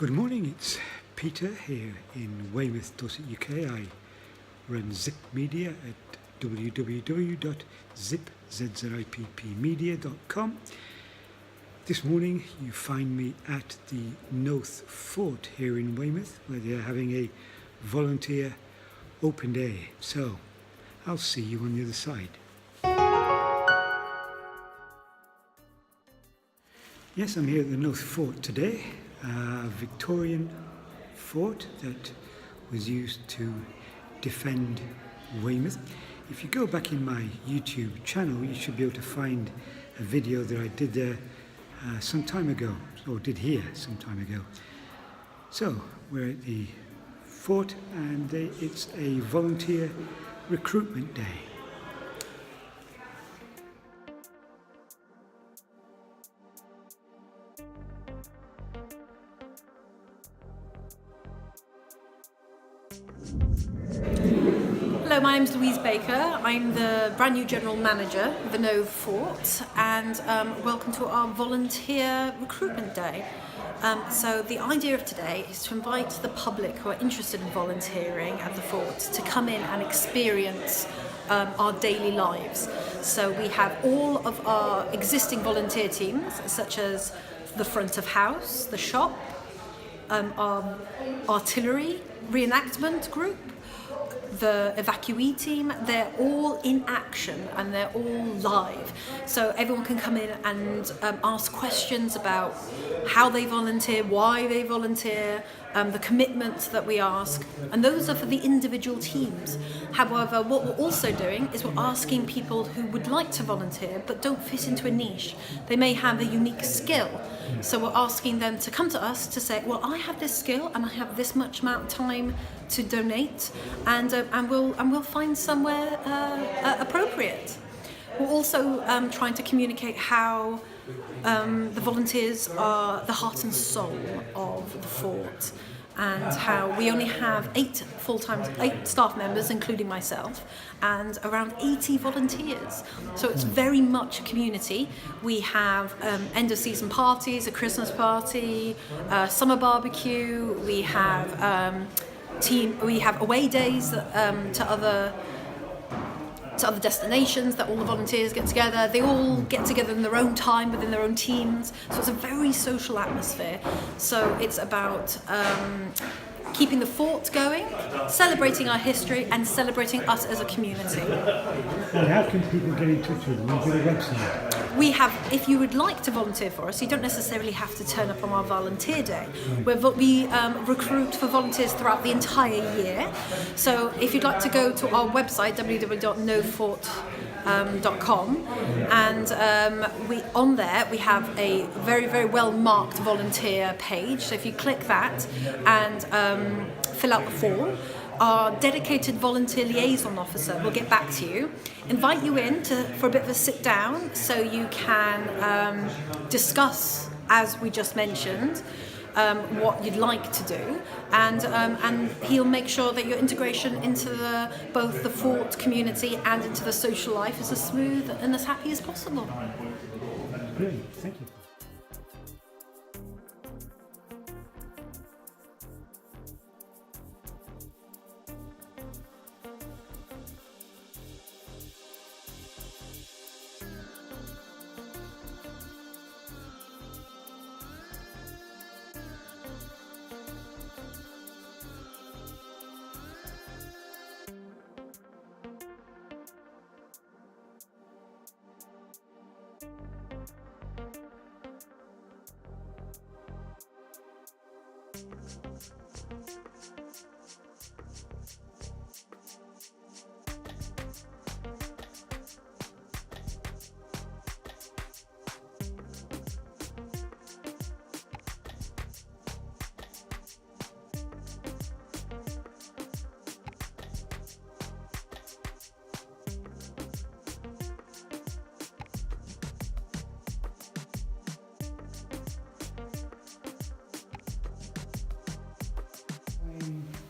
Good morning, it's Peter here in Weymouth, Dorset, UK. I run ZZIPP Media at www.ZZIPPmedia.com. This morning you find me at the Nothe Fort here in Weymouth, where they're having a volunteer open day. So I'll see you on the other side. Yes, I'm here at the Nothe Fort today, a Victorian fort that was used to defend Weymouth. If you go back in my YouTube channel, you should be able to find a video that I did there some time ago, or did here some time ago. So we're at the fort and it's a volunteer recruitment day. Hello, my name's Louise Baker. I'm the brand new General Manager of the Nothe Fort, and welcome to our Volunteer Recruitment Day. So the idea of today is to invite the public who are interested in volunteering at the fort to come in and experience our daily lives. So we have all of our existing volunteer teams, such as the front of house, the shop, our artillery reenactment group, the evacuee team. They're all in action and they're all live. So everyone can come in and ask questions about how they volunteer, why they volunteer, the commitment that we ask, and those are for the individual teams. However, what we're also doing is we're asking people who would like to volunteer but don't fit into a niche. They may have a unique skill. So we're asking them to come to us to say, well, I have this skill and I have this much amount of time to donate, and we'll find somewhere appropriate. We're also trying to communicate how the volunteers are the heart and soul of the fort, and how we only have 8 staff members, including myself, and around 80 volunteers. So it's very much a community. We have end of season parties, a Christmas party, summer barbecue. We have away days to other destinations that all the volunteers get together. They all get together in their own time within their own teams. So it's a very social atmosphere. So it's about keeping the fort going, celebrating our history, and celebrating us as a community. And how can people get in touch with them? We've got a website. We have, if you would like to volunteer for us, you don't necessarily have to turn up on our volunteer day. We recruit for volunteers throughout the entire year. So if you'd like to go to our website, www.nothefort.com, and on there we have a very, very well marked volunteer page. So if you click that and fill out the form, our dedicated volunteer liaison officer will get back to you, invite you in for a bit of a sit down so you can discuss, as we just mentioned, what you'd like to do, and he'll make sure that your integration into both the fort community and into the social life is as smooth and as happy as possible. Brilliant, thank you.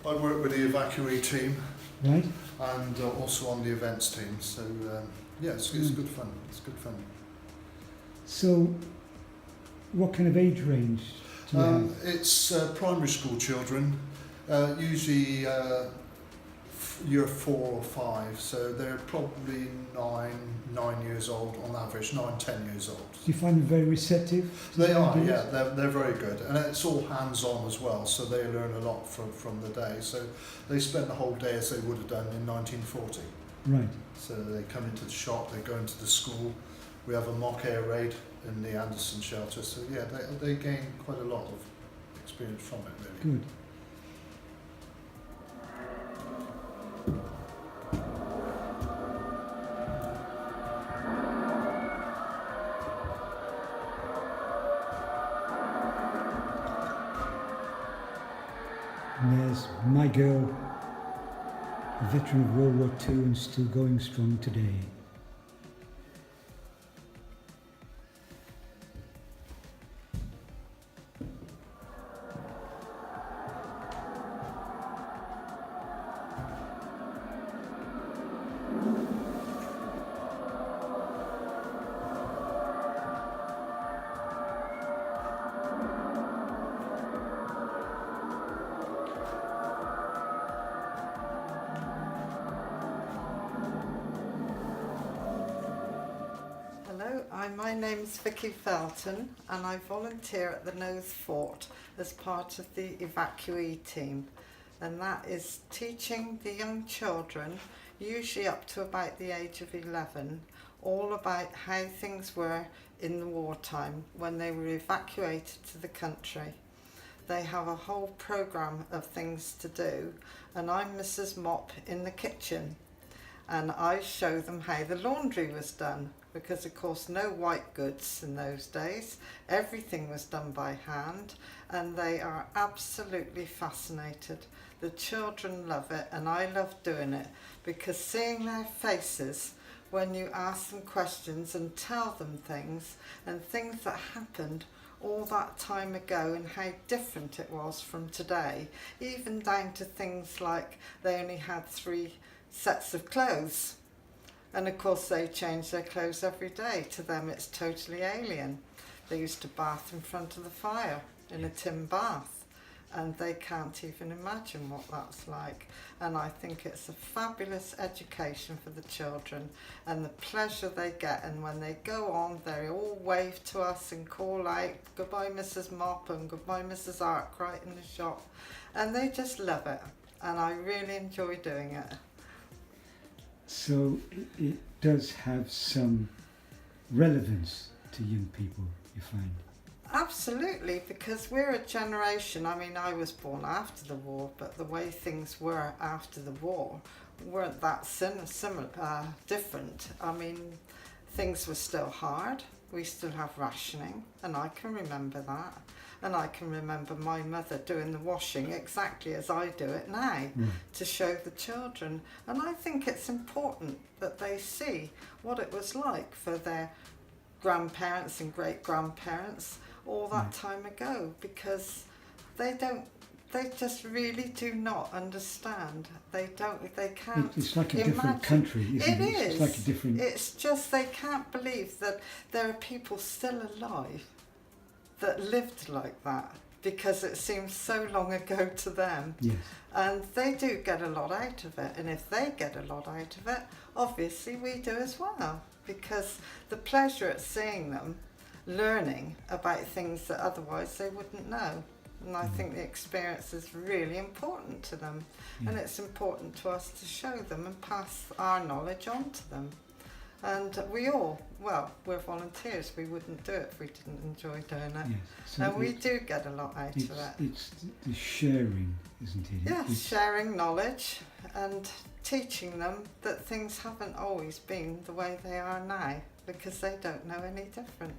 I work with the evacuee team, Right. and also on the events team. So yeah, it's good fun. It's good fun. So, what kind of age range do you have? It's primary school children, usually year 4 or 5, so they're probably 9 years old on average, 9-10 years old. Do you find them very receptive? They are, yeah, they're very good, and it's all hands-on as well, so they learn a lot from the day. So they spend the whole day as they would have done in 1940. Right. So they come into the shop, they go into the school. We have a mock air raid in the Anderson shelter, so yeah, they gain quite a lot of experience from it, really. Good. And there's my girl, a veteran of World War II and still going strong today. Hello, my name's Vicky Felton and I volunteer at the Nothe Fort as part of the evacuee team, and that is teaching the young children, usually up to about the age of 11, all about how things were in the wartime when they were evacuated to the country. They have a whole programme of things to do, and I'm Mrs. Mop in the kitchen, and I show them how the laundry was done, because of course no white goods in those days, everything was done by hand, and they are absolutely fascinated. The children love it and I love doing it, because seeing their faces when you ask them questions and tell them things, and things that happened all that time ago and how different it was from today, even down to things like they only had 3 sets of clothes. And of course they change their clothes every day. To them it's totally alien. They used to bath in front of the fire in a tin bath, and they can't even imagine what that's like. And I think it's a fabulous education for the children, and the pleasure they get, and when they go on they all wave to us and call out goodbye Mrs. Mop and goodbye Mrs. Arkwright in the shop, and they just love it, and I really enjoy doing it. So it does have some relevance to young people, you find? Absolutely, because we're a generation, I mean I was born after the war, but the way things were after the war weren't that different. I mean, things were still hard, we still have rationing, and I can remember that. And I can remember my mother doing the washing exactly as I do it now, to show the children. And I think it's important that they see what it was like for their grandparents and great-grandparents all that time ago, because they just really do not understand. They can't. It's like a imagine. different country, isn't it? It is. It's like a different. It's just they can't believe that there are people still alive that lived like that, because it seems so long ago to them. Yes. And they do get a lot out of it, and if they get a lot out of it, obviously we do as well, because the pleasure at seeing them learning about things that otherwise they wouldn't know. And I think the experience is really important to them, and it's important to us to show them and pass our knowledge on to them. And we all, well, we're volunteers, we wouldn't do it if we didn't enjoy doing it. Yes. So And we do get a lot out of it. It's the sharing, isn't it? Yes, sharing knowledge and teaching them that things haven't always been the way they are now, because they don't know any different.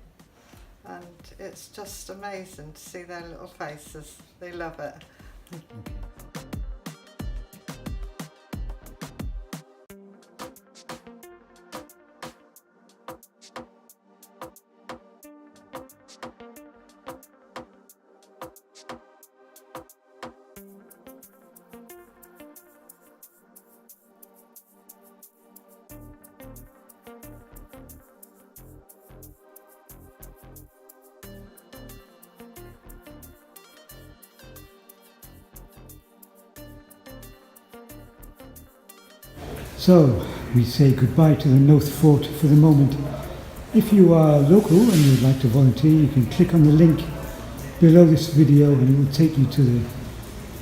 And it's just amazing to see their little faces. They love it. So we say goodbye to the Nothe Fort for the moment. If you are local and you'd like to volunteer, you can click on the link below this video and it will take you to the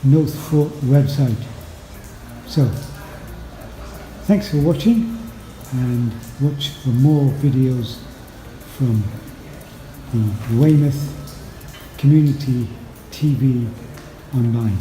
Nothe Fort website. So, thanks for watching, and watch for more videos from the Weymouth Community TV online.